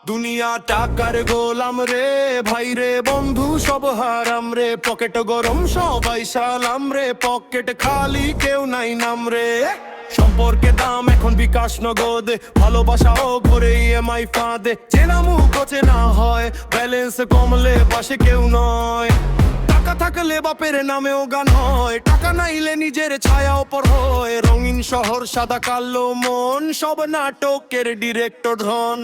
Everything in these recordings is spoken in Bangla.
দুনিয়া টাকার গোলাম রে, ভাই রে বন্ধু সব হারাম রে। পকেট গরম সবাই সালাম রে, পকেট খালি কেউ নাই নাম রে। সম্পর্কে দাম এখন বিকাশ নগদে, ভালোবাসাও ঘরে ইএমআই ফাঁদে। চেনা মুখ চেনা হয়, ব্যালেন্স কমলে পাশে কেউ নয়। টাকা থাকলে বাপের নামেও গান হয়, টাকা নাইলে নিজের ছায়া ওপর হয়। রঙিন শহর সাদা কালো মন, সব নাটকের ডিরেক্টর ধন।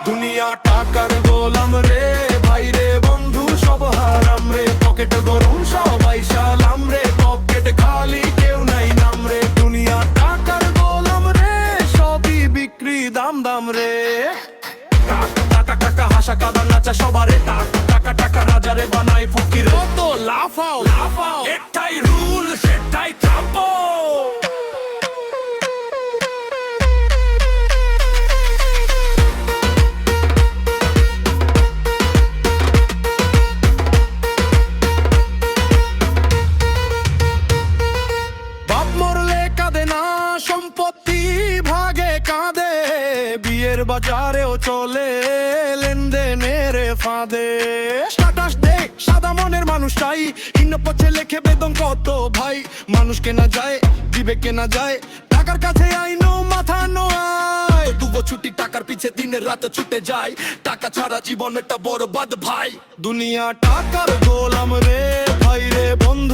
দুনিয়া টাকার গোলাম রে, ভাই রে বন্ধু সব হারাম রে। পকেট গরম সবাই সালাম রে, পকেট খালি কেউ নাই নাম রে। দুনিয়া টাকার গোলাম রে, সবই বিক্রি দাম দাম রে। টাকা টাকা হাসা কাদা নাচা সবারে, টাকা টাকা রাজারে বানাই ফকির। কত লাফাও লাফাও, এটাই রুল সেটাই চাপো। বাপ মরলে কাঁদে না, সম্পত্তি ভাগে কাঁদে। বিয়ের বাজারেও চলে লেনদেনের ফাঁদে। স্ট্যাটাস দে সাদা মনের মানুষ চাই, হিন্ন পথে লেখে বেদম কত ভাই। মানুষ কেনা যায়, দিবে কেনা যায়, টাকার কাছে আইনো মাথা নোয়ায়। দুবো ছুটি টাকার পিছে দিনের রাত ছুটে যায়, টাকা ছাড়া জীবন একটা বড় বাদ ভাই। দুনিয়া টাকার গোলাম রে, ভাই রে বন্ধু